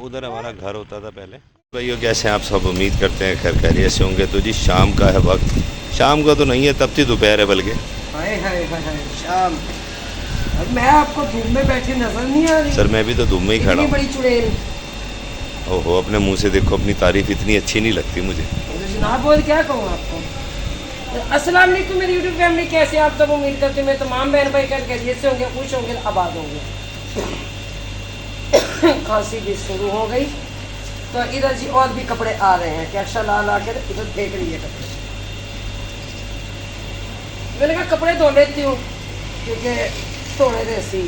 उधर हमारा घर होता था पहले। भाइयों कैसे हैं आप सब, उम्मीद करते हैं खैर खैरियत से होंगे। तो जी शाम का है वक्त, शाम का तो नहीं है तब थी दोपहर है बल्कि। हाय हाय हाय हाय शाम। अब मैं आपको धूप में बैठे नजर नहीं आ रही? सर मैं भी तो धूप में ही खड़ा इतनी हूँ। बड़ी चुड़ैल। ओहो, अपने मुंह से देखो, अपनी तारीफ इतनी अच्छी नहीं लगती मुझे। तो जनाब बोल क्या कहूँ आपको। अस्सलाम वालेकुम मेरी यूट्यूब फैमिली, कैसे हैं आप सब? उम्मीद करते हैं मैं तमाम बहन भाई कर खैरियत से होंगे, खुश होंगे, आबाद होंगे। खांसी भी शुरू हो गई तो इधर जी और भी कपड़े आ रहे हैं। कैक्शा ला ला कर इधर फेंक रही है कपड़े। मैंने कहा कपड़े धो लेती हूँ क्योंकि थोड़े देसी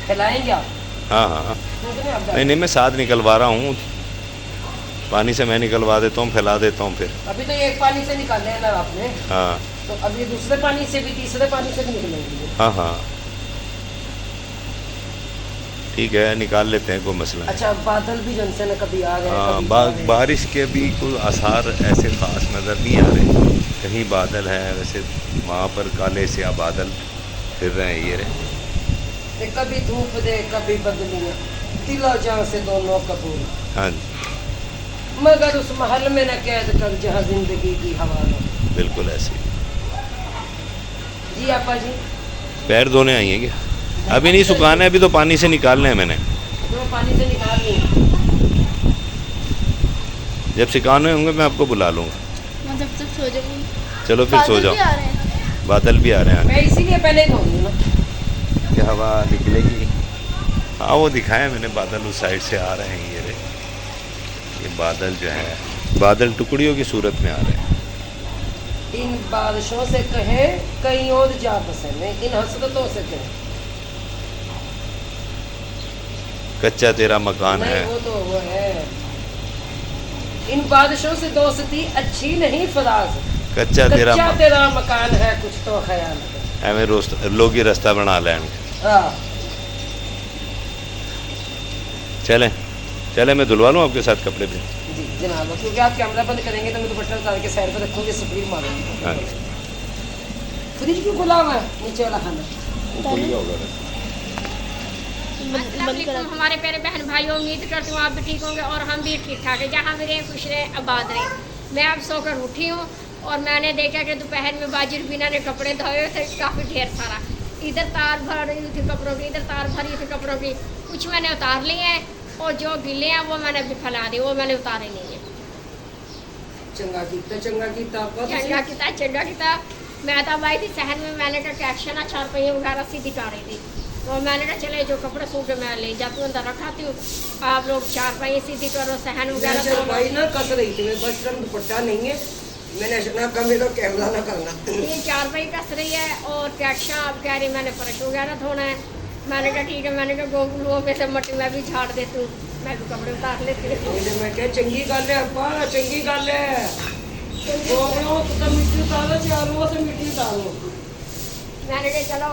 फैलाएंगे आप। हाँ हाँ हाँ। आप नहीं नहीं, मैं साथ निकलवा रहा हूँ, पानी से मैं निकलवा देता हूँ, फैला देता हूँ फिर। अभी तो एक पानी से निकाले हैं ना आपने, हाँ तो अभी दूसरे पानी से भी तीसरे पानी से भी निकलेंगे। हाँ हाँ ठीक है, निकाल लेते हैं, कोई मसला नहीं। अच्छा, बादल भी जनसे न कभी आ गए हाँ, कभी जा रहे। बारिश के भी कोई आसार ऐसे ख़ास नज़र नहीं आ रहे। कहीं बादल है, वैसे वहाँ पर काले से बादल फिर रहे हैं ये रहे। ते कभी धूप दे कभी बदलियाँ, दिला जहाँ से दोनों कबूल, हाँ जी मगर उस महल में न कैद कर जहाँ जिंदगी की हवा न। बिल्कुल ऐसे ही। जी आपा जी, पैर धोने आई हैं क्या? अभी नहीं सुखाना है, अभी तो पानी से निकालने हैं मैंने। तो पानी से निकाल ली। जब सिखाने होंगे मैं आपको बुला लूँगा। मैं जब तक सो जाऊँ। चलो फिर सो जाओ। बादल भी आ रहे हैं, मैं इसीलिए पहले धो लूँ ना। कि हवा निकलेगी। हाँ वो दिखाया मैंने, बादल उस साइड से आ रहे हैं ये रहे। ये बादल जो है, बादल टुकड़ियों की सूरत में आ रहे हैं। इन बारिशों से कहे कहीं और जा बसे नहीं, इन हसरतों से कहे। कच्चा तेरा मकान नहीं है। वो है। इन बारिशों से दोस्ती अच्छी नहीं फराज, कच्चा तेरा मकान है कुछ तो ख्याल है। एवं लोग ही रास्ता बना लें। हाँ चलें चलें, मैं धुलवा लूँ आपके साथ कपड़े पे। जी जनाब, क्योंकि आप कैमरा बंद करेंगे तो मैं दुपट्टा उतार के साइड पर रखूँगी, स्प्रे मारूंगी। हाँ फ्रिज क्यों खुला हुआ है? नीचे वाला खाना खुल गया होगा। अस्सलाम वालेकुम हमारे प्यारे बहन भाइयों, उम्मीद करती हूँ आप भी ठीक होंगे और हम भी ठीक ठाक है। जहाँ भी रहें खुश रहें, आबाद रहें। मैं अब सोकर उठी हूँ और मैंने देखा कि दोपहर में बाजिर बिना ने कपड़े धोए थे, काफ़ी ढेर सारा। इधर तार भर रही थी कपड़ों की, इधर तार भरी थी कपड़ों की। कुछ मैंने उतार लिए हैं और जो गिले हैं वो मैंने अभी फैला दिए, वो मैंने उतारे नहीं है। चंगा कीता चंगा किता। मैं तब आई थी शहर में, मैंने कहा कैक्शन ना 4 पहिए वगैरह सीधी टाड़ी थी, तो मैंने कहा चले जो कपड़े सूखे मैं ले जाती हूँ, अंदर रखाती हूँ, आप लोग 4 पहिए सीधी करो, सहन वगैरह। भाई ना कस रही थी, मेरे पास दुपट्टा नहीं है, मैंने ना कहा मेरा कैमरा ना करना। ये 4 पहिए कस रही है और कैक्शन आप कह रही मैंने फर्श वगैरह धोना है। मैंने कहा ठीक है, मैंने कहा गोगलुओं में से मट्टी मैं भी झाड़ देती हूँ, मैं भी कपड़े उतार लेती हूँ। मैं क्या चंगी गल है अब्बा, चंगी गल है। तो मिट्टी उतारो, चारों से मिट्टी उतारो। मैंने कहा चलो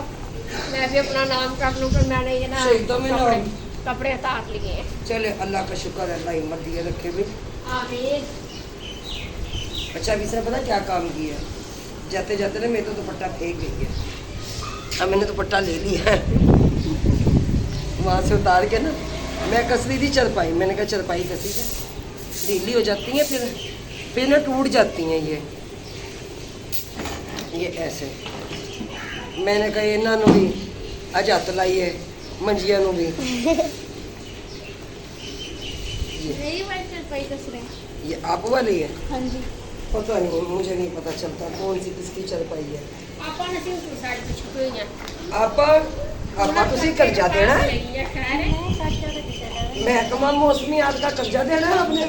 मैं भी अपना नाम कर लूँ, फिर मैंने ये ना कपड़े उतार लिए हैं। चले अल्लाह का शुक्र है, अल्लाह हिम्मत दिए रखे भी। आमीन। अच्छा अभी इसने पता क्या काम किया, जाते जाते ना मेरे तो दुपट्टा फेंक गई है। अब मैंने दुपट्टा ले लिया है वहाँ से उतार के ना, मैं कस रही थी चरपाई, मैंने कहा चरपाई कसी है ढीली हो जाती है, फिर ना टूट जाती हैं ये ऐसे। मैंने कहा इन्हों भी अज हथ लाइए, मंजिया भी। ये आप वाली है? हाँ जी। पता नहीं, मुझे नहीं पता चलता कौन सी किसकी चरपाई है। आपा तुसी कर्जा देना है? महकमा मौसमी आज का कर्जा देना है आपने?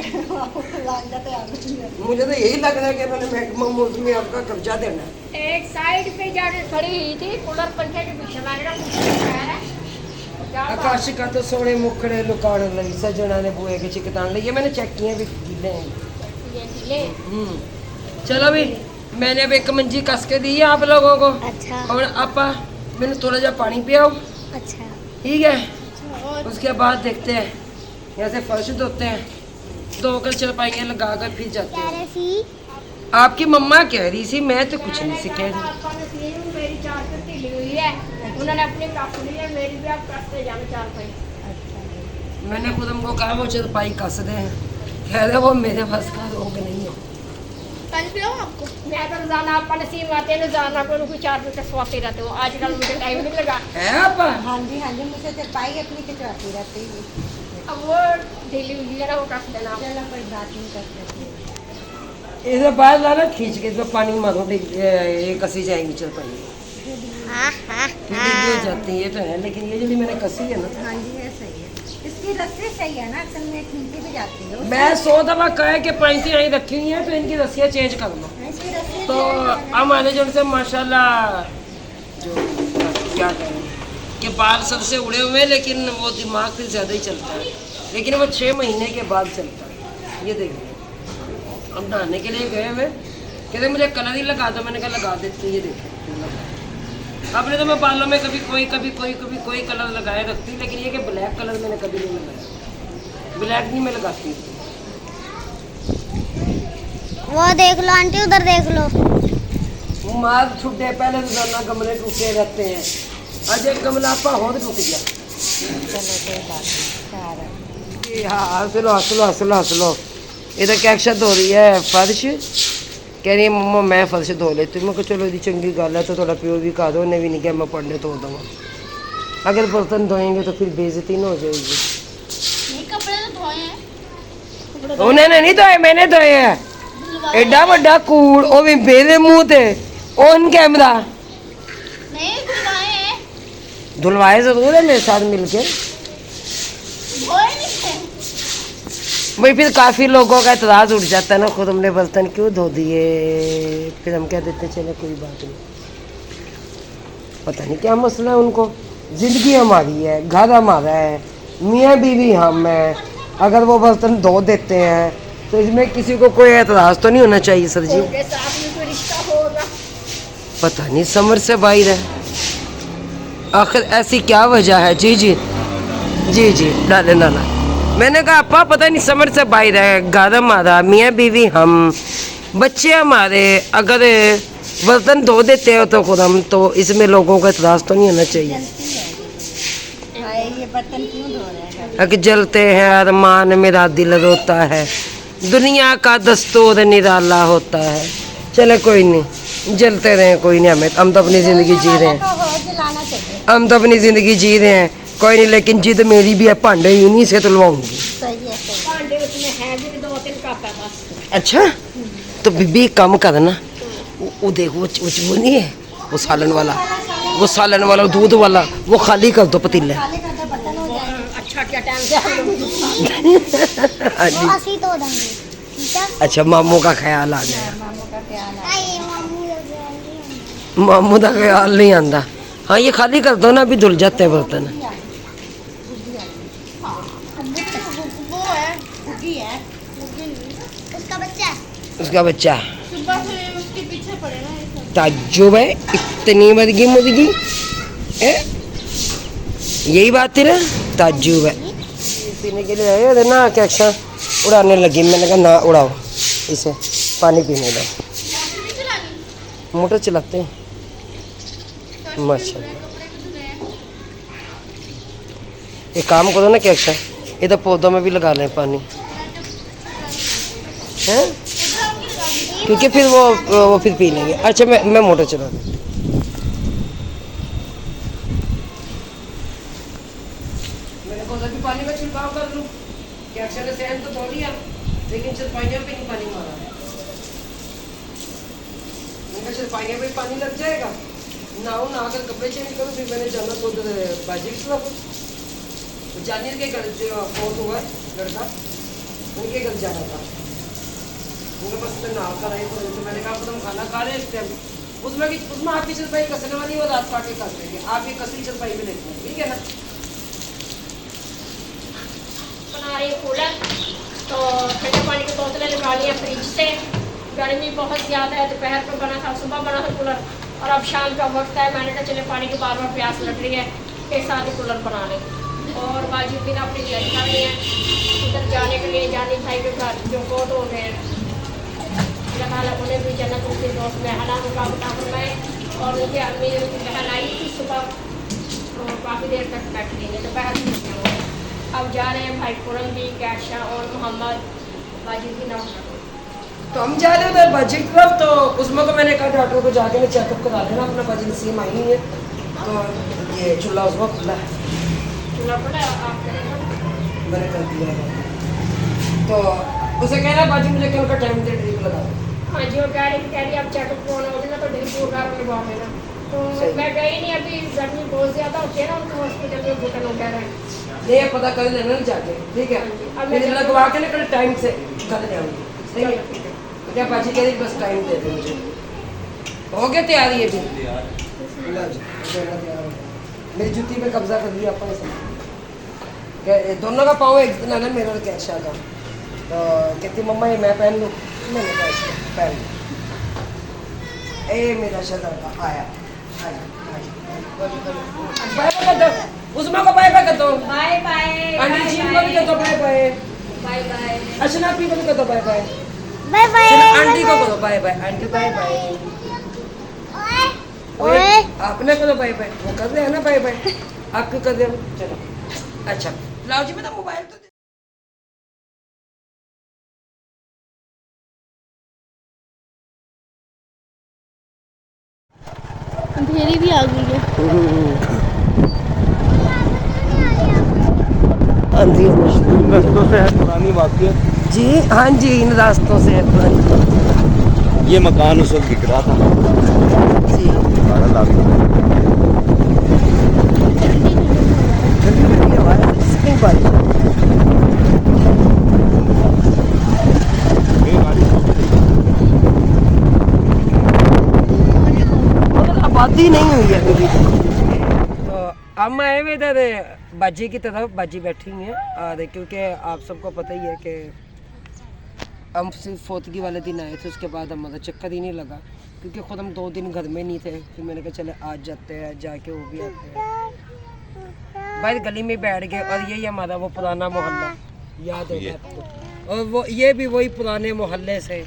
मुझे तो यही लग रहा है कि मैंने महकमा मौसमी आपका कर्जा देना है। एक साइड पे जाके खड़ी हुई थी कूलर पंखे के पीछे, मैंने आकाशिका तो सोने मुखड़े लुकाण लई, सजना ने बुए के चिकतान लई। ये मैंने चेक किए भी गीले हैं। चलो भी मैंने अब एक मंजी कस के दी है आप लोगों को। अच्छा। और आपा मैंने थोड़ा जा पानी पियाओ। अच्छा ठीक है, और उसके बाद देखते हैं, यहाँ से फर्श धोते हैं, धोकर चरपाइयाँ लगा कर फिर जाते हैं। आपकी मम्मा कह रही थी, मैं तो कुछ नहीं सीख रही। मेरी 4 ढीली हुई है, उन्होंने अपनी कस ली है, मेरी भी आप कसते जाना 4 पहिए। मैंने खुद हमको कहा वो चरपाई कस दे, कह रहे वो मेरे बस का रोग नहीं है। पानी पिलाऊं आपको? मैं तो रोजाना आप नसीब आते हैं, रोजाना को कोई 4 बजे कसवाते रहते हो। आजकल मुझे टाइम नहीं लगा। है आपा? हाँ जी मुझे चरपाई अपनी खिंचवाती रहती है। अब वो डेली हुई है ना, वो कस देना आप। चलो कोई बात नहीं करते। इधर बाहर लाना खींच के, इसमें पानी मारो, ये कसी जाएगी चरपाई। डिग्गी हो जाती है तो है, लेकिन ये जो मैंने कसी है ना, हाँ जी है सही है, इसकी रस्सी सही है ना, असल में खींची भी जाती है। मैं 100 दफा कहा कि पैंती यहीं रखी हुई है तो इनकी रस्सियाँ चेंज कर लो। इसकी रस्सी तो हमारे जो से माशाल्लाह जो क्या कहें कि बाल सबसे उड़े हुए हैं, लेकिन वो दिमाग से ज़्यादा ही चलता है, लेकिन वो 6 महीने के बाद चलता है। ये देखिए अब नहाने के लिए गए हुए, कहते मुझे कलर ही लगा दो, मैंने कहा लगा देते। ये देखिए अपने तो मैं बालों में कभी कोई कलर लगाए रखती, लेकिन ये कि ब्लैक कलर मैंने कभी नहीं लगाया, ब्लैक नहीं मैं लगाती। वो देख लो आंटी, उधर देख लो। मार छुट्टे पहले रोजाना गमले टूटे रहते हैं, आज एक गमला आपा हो टूट गया। चलो कोई बात नहीं। हाँ हंस लो। इधर क्या अक्षत हो रही है फर्श, कह रही है मम्मा मैं फर्श धो लेती हूँ। मैं कहा चलो जी चंगी गल है, तो थोड़ा प्यो भी खा दो, उन्हें भी नहीं किया मैं पढ़ने धो दूँगा। अगर बर्तन धोएंगे तो फिर बेइज्जती ना हो जाएगी। नहीं कपड़े तो धोए हैं। उन्होंने नहीं धोए, मैंने धोए हैं। एडा बड़ा कूड़, वो भी मेरे मुंह ते ऑन कैमरा। नहीं धुलवाए हैं। धुलवाए जरूर है मेरे साथ मिलके, धोए नहीं थे। भाई फिर काफ़ी लोगों का एतराज़ उठ जाता है ना, खुद हमने बर्तन क्यों धो दिए, फिर हम कह देते चलो कोई बात नहीं। पता नहीं क्या मसला है उनको। ज़िंदगी हमारी है, घर हमारा है, मियाँ बीवी हम हैं, अगर वो बर्तन धो देते हैं तो इसमें किसी को कोई एतराज़ तो नहीं होना चाहिए सर जी। उनके साथ में कोई रिश्ता होगा। पता नहीं समझ से बाहर है, आखिर ऐसी क्या वजह है। जी डाले नाना, मैंने कहा अपा पता नहीं समझ से बाहर है, घर हमारा, मियाँ बीवी हम, बच्चे हमारे, अगर बर्तन धो देते हो तो खुद हम, तो इसमें लोगों का एतराज़ तो नहीं होना चाहिए। हाय ये बर्तन क्यों धो रहे हैं? अगर जलते हैं अरमान मेरा दिल रोता है, दुनिया का दस्तूर निराला होता है। चले कोई नहीं, जलते रहे, कोई नहीं, हम तो अपनी ज़िंदगी जी रहे हैं, जलाना चाहिए। हम तो अपनी ज़िंदगी जी रहे हैं, कोई नहीं। लेकिन जिद मेरी भी है, भांडे इन्हीं से तुलवाऊंगी। सही है सही। भांडे उसमें है भी 2-3 कप है बस। अच्छा तो बीबी एक काम करना, वो देखो वो नहीं है वो सालन वाला दूध वाला, वो खाली कर दो पतीले। काले का तो बर्तन हो जाएगा। अच्छा क्या टाइम से हम लोग हाँ जी। ऐसे ही धो देंगे। ठीक है। अच्छा मामू का ख्याल आ गया, मामू का प्यार है। आइए मामू लग गया। मामू का ख्याल नहीं आंदा। हाँ ये खाली कर दो ना, अभी धुल जाते हैं बर्तन। वो है गुड्डी है, गुड्डी नहीं, उसका बच्चा है। उसका बच्चा सुबह से उसके पीछे पड़े ना ये सब। ताज्जुब है, इतनी बदगी मुदगी है, यही बात थी ना, ताज्जुब है। पीने के लिए आए उधर ना, क्या अच्छा उड़ाने लगी, मैंने कहा ना उड़ाओ इसे, पानी पीने दो। मोटर चलाते हैं माशाल्लाह। एक काम करो ना, क्या अच्छा इधर पौधों में भी लगा लें पानी, हैं, क्योंकि फिर वो फिर पी लेंगे। अच्छा मैं मोटर चला दूँ। मैंने बोला कि पानी में छिड़काव कर लूँ, क्या अच्छा ने सहन तो धो लिया, लेकिन चरपाइयों पे नहीं पानी मारा। मैंने कहा चरपाइयों पे पानी लग जाएगा, नहा कर कपड़े चेंज करो, फिर मैंने जाना तो उधर बाजी की तरफ, जानिए के घर जो फोट हुआ है लड़का, उनके घर जाना था। उनके पास मैं नहा कर आई, तो मैंने कहा तुम खाना खा रहे हैं इस टाइम, उसमें आपकी चरपाई कसने वाली और रात पार्टी कर देंगे, आप ये कसरी चरपाई में देखते हैं, ठीक है ना। बना रही कूलर, तो ठंडे पानी की बोतलें निकाल लिया फ्रिज से। गर्मी बहुत ज़्यादा है, दोपहर को बना था, सुबह बना था कूलर, और अब शाम का वक्त है, मैंने कहा चले पानी की बार प्यास लग रही है, एक साथ ही कूलर बना लें। और बाजू भी अपनी तैयारी कर रही है उधर जाने के लिए, जानी भाई के घर जो फोट हो गए हैं, उन्हें भी जन्नत उनके दोस्त में हलाल का फरमाए। और उनकी अम्मी बहन आई थी सुबह, तो काफ़ी देर तक बैठ गई है, दोपहर में अब जा रहे हैं भाई पुरंदी कैशा और मोहम्मद बाजी की नाम। तो हम जा रहे हैं उधर बाजी की तरफ, तो उसमें को मैंने कहा डॉक्टर को जाके चेकअप करा लेना अपना, बाजी नसीम आई नहीं है तो ये चूल्हा उसमें खुला है, चूल्हा पड़ा आप करेंगे मैंने कर दिया है। तो उसे कह रहा बाजी मुझे कल का टाइम दे, ड्रिप लगा दो। हाँ जी वो कह रही अब चेकअप करवाना होगा ना तो ड्रिप वगैरह लगवा लेना। तो सही। मैं गई नहीं, अभी गर्मी बहुत ज़्यादा होती है ना उनको हॉस्पिटल में घुटन वगैरह है। ये पता कर लेना ना जाके, ठीक है? अब मैं मैं लगवा के ना कल टाइम से कर जाऊँगी, सही है? ठीक है। तो क्या बाजी कह रही बस टाइम दे दे मुझे। हो गया तैयार ये भी? ला जी, दोनों तैयार हो गए। मेरी जूती पे कब्जा कर लिया अपन से। दोनों का पाँव एक दिन आना मेरा और कैशा का। तो कहती मम्मा ये मैं पहन लूँ, मैंने कहा पहन लूँ। ए मेरा शहजादा आया आया बाय बाय कर दो, उसमें को बाय बाय कर दो, बाय बाय आंटी जी को भी कर दो bye bye, bye bye Archana भी को भी कर दो बाय बाय, बाय बाय चलो आंटी को करो bye bye, aunty bye bye, ओए आपने करो बाय बाय, वो कर रहे हैं ना बाय बाय, आप क्यों कर रहे हो? चलो अच्छा लाओ जी, मेरा मोबाइल तो अंधेरी भी आ गई है। रास्तों से है पुरानी वाक़ियत। जी हाँ जी, इन रास्तों से है पुरानी। ये मकान उस वक्त दिख रहा था जी 12 लाख का। ठंडी ठंडी हवा है, स्प्रिंग बारिश। आबादी नहीं हुई है अभी। तो हम आए हुए इधर बाजी की तरफ, बाजी बैठी हुई हैं और क्योंकि आप सबको पता ही है कि हम सिर्फ फोतगी वाले दिन आए थे, उसके बाद हमारा चक्कर ही नहीं लगा क्योंकि ख़ुद हम 2 दिन घर में नहीं थे। फिर मैंने कहा चले आज जाते हैं, जाके वो भी आते हैं। भाई गली में बैठ गए और यही हमारा वो पुराना मोहल्ला याद होगा आपको, और वो ये भी वही पुराने मोहल्ले से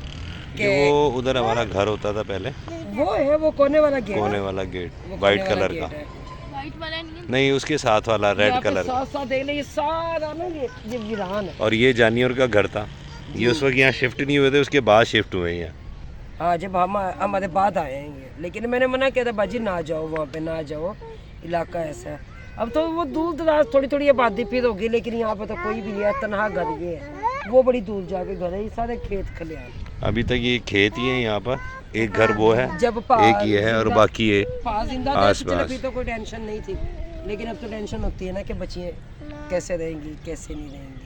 कि वो उधर हमारा घर होता था पहले, वो है वो कोने वाला गेट, कोने वाला गेट वो वाइट कोने वाला कलर का, गेट है। वाइट वाला नहीं है। नहीं उसके साथ वाला रेड यहाँ पे कलर का। साथ साथ देख ले, ये सारा ना ये वीरान है। और ये जानियोर का घर था, ये उस वक्त यहाँ शिफ्ट नहीं हुए थे, उसके बाद शिफ्ट हुए हैं यहाँ। हाँ जब हम हमारे बाद आए हैं ये, लेकिन मैंने मना किया था बाजी ना जाओ वहाँ पे, ना जाओ, इलाका ऐसा है। अब तो वो दूर दराज थोड़ी थोड़ी आबादी फिर होगी, लेकिन यहाँ पे तो कोई भी है, तनहा घर ये है, वो बड़ी दूर जाके घर है, ये सारे खेत खलियान। अभी तक ये खेत ही है यहाँ पर, एक घर वो है, जब एक ये है और बाकी ये पास जिंदा थे आस तो चलो पास। फिर तो कोई टेंशन नहीं थी, लेकिन अब तो टेंशन होती है ना कि बच्चियाँ कैसे रहेंगी कैसे नहीं रहेंगी।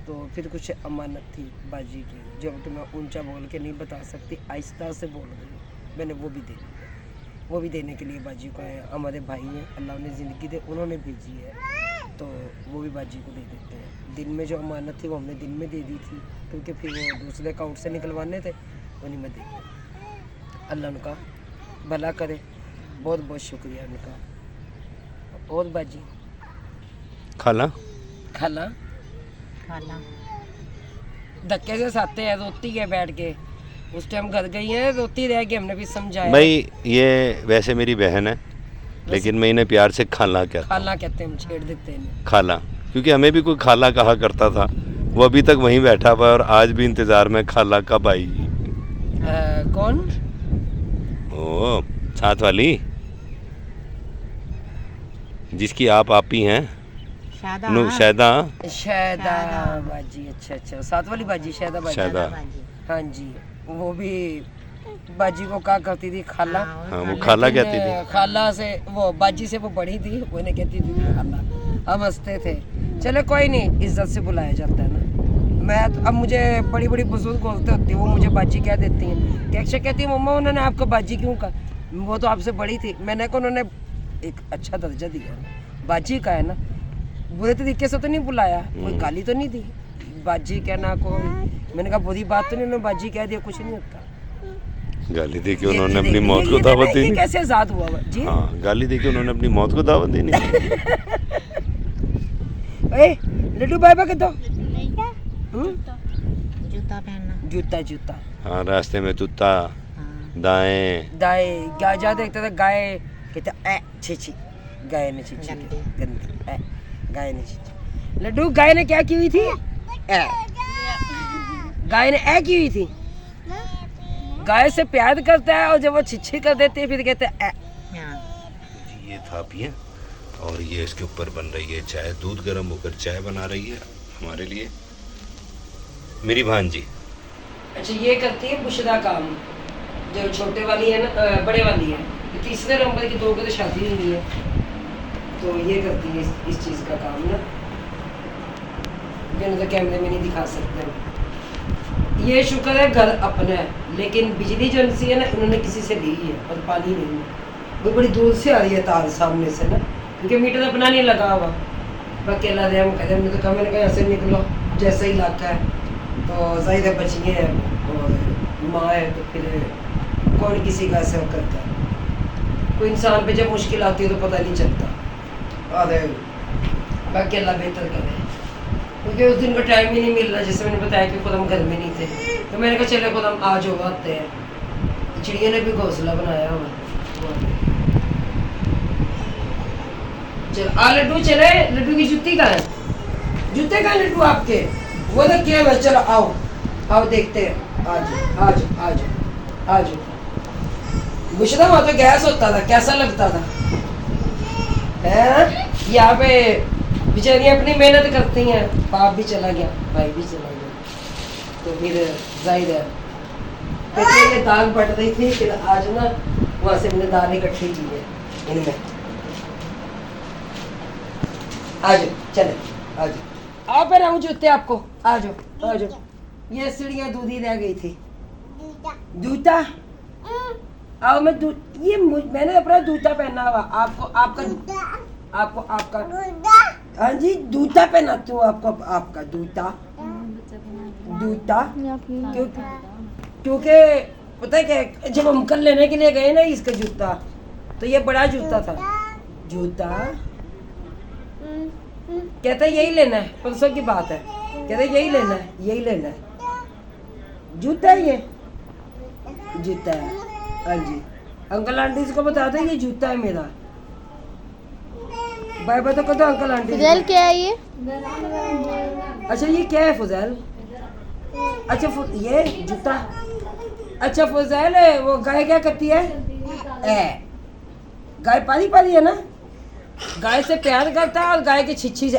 तो फिर कुछ अमानत थी बाजी की, जब तो मैं ऊंचा बोल के नहीं बता सकती, आहिस्ता से बोल रही, मैंने वो भी दे दी है। वो भी देने के लिए बाजी को है, हमारे भाई हैं, अल्लाह ने ज़िंदगी दे, उन्होंने भेजी है तो वो भी बाजी को दे देते हैं। दिन में जो अमानत थी वो हमने दिन में दे दी थी, क्योंकि फिर वो दूसरे अकाउंट से निकलवाने थे, उन्हीं में दे दिए। अल्लाह उनका भला करे, बहुत बहुत शुक्रिया उनका। और बाजी खाला खाला खाला धक्के से साथे है, रोती है बैठ के, उस टाइम घर गई है, रोती रह गई, हमने भी समझाया। भाई ये वैसे मेरी बहन है, लेकिन मैं इन्हें प्यार से खाला कहता हूँ। खाला कहते हैं, हम छेड़ देते हैं खाला, क्योंकि हमें भी कोई खाला कहा करता था, वो अभी तक वहीं बैठा हुआ है और आज भी इंतज़ार में खाला कब आएगी। कौन? ओ साथ वाली जिसकी आप ही हैं, शादा शैदा। शायदा बाजी, अच्छा अच्छा, साथ वाली बाजी शायदा बाजी। शायदा। हाँ जी, वो भी बाजी को क्या करती थी खाला। हाँ वो खाला लेकिन, कहती थी। खाला से वो बाजी से वो बड़ी थी, वो इन्हें कहती थी खाला। हम हंसते थे, चलो कोई नहीं, इज्जत से बुलाया जाता है ना। मैं अब मुझे बड़ी बड़ी बुजुर्ग औरतें होती हैं, वो मुझे बाजी कह देती हैं। कैक्शा कहती है मम्मा उन्होंने आपको बाजी क्यों कहा, वो तो आपसे बड़ी थी। मैंने कहा उन्होंने एक अच्छा दर्जा दिया ना, बाजी का है ना, बुरे तरीके से तो नहीं बुलाया, कोई गाली तो नहीं दी, बाजी कहना कोई, मैंने कहा बुरी बात तो नहीं, उन्होंने बाजी कह दिया, कुछ नहीं होता। गाली दे के उन्होंने अपनी मौत को दावत ये दी। कैसे आजाद हुआ जी? हाँ गाली दे के उन्होंने अपनी मौत को दावत दी। ए लड्डू बाय बाय कर दो। नहीं क्या? जूता पहनना। जूता जूता हाँ रास्ते में तुत्ता, हाँ। दाएं, गाय गाय जा देखते थे, गाय कहते ए छी छी, गाय ने छी छी गंदी। गंदी, गाय ने छी छी। लड्डू गाय ने क्या की हुई थी? ए। गाय ने ए की हुई थी। गाय से प्यार करता है और जब वो छिछी कर देती है फिर कहते हैं ए। ये थापियाँ और ये इसके ऊपर बन रही है चाय। दूध गर्म होकर चाय बना रही है हमारे लिए मेरी भांजी। अच्छा ये करती है बुशरा काम, जो छोटे वाली है ना, बड़े वाली है, ये तीसरे नंबर की, 2 की तो शादी हुई है, तो ये करती है इस चीज़ का काम ना, जो तो कैमरे में नहीं दिखा सकते। ये शुक्र है घर अपना है, लेकिन बिजली जो सी है ना इन्होंने किसी से ली है और पानी नहीं है, वो बड़ी दूर से आ रही है तार सामने से ना, क्योंकि मीटर अपना नहीं लगा हुआ। अकेला रहे हम कहते, हमने तो कहा, मैंने कहा ऐसे निकलो, जैसा इलाका है तो जाहिर है बचिए हैं और माँ है तो फिर कौन किसी का ऐसा करता है। कोई इंसान पे जब मुश्किल आती है तो पता नहीं चलता, और अकेला बेहतर करे, क्योंकि उस दिन का टाइम ही नहीं मिल रहा। जैसे मैंने बताया कि खुद हम घर में नहीं थे, तो मैंने कहा चले खुद हम आज होगा आते हैं। चिड़िया ने भी घोंसला बनाया हुआ। चल आ लड्डू, चले। लड्डू की जूती कहाँ है? जूते कहाँ लड्डू आपके? वो तो क्या है, चलो आओ आओ देखते हैं। आज आज आज आज बुशरा वहाँ तो गैस होता था, कैसा लगता था है? यहाँ पे बेचारियाँ अपनी मेहनत करती हैं, बाप भी चला गया, भाई भी चला गया, तो फिर जाहिर है पहले ये दाल बट रही थी, फिर आज ना वहाँ से मैंने दाल इकट्ठी की है इनमें। आज चले आज आओ, पर हम जूते आपको, आ जाओ आ जाओ। ये सीढ़ियाँ दूधी रह गई थी। जूता आओ, मैं ये मैंने अपना जूता पहना हुआ, आपको आपका हाँ जी जूता पहनाती हूँ आपको, आपका जूता क्योंकि पता है क्या, जब हम कल लेने के लिए गए ना इसका जूता, तो ये बड़ा जूता था। जूता कहता है यही लेना है, परसों की बात है, कहता है यही लेना है, यही लेना है। जूता है ये, जूता है। हाँ जी, अंकल आंटी को बता दो ये जूता है मेरा। बाय बाय तो कहो अंकल आंटी। फुजैल क्या है ये? अच्छा ये क्या है फुजैल? अच्छा ये जूता। अच्छा फुजैल है, वो गाय क्या करती है? गाय पाली पाली है ना, गाय से प्यार करता है और गाय की छिछी से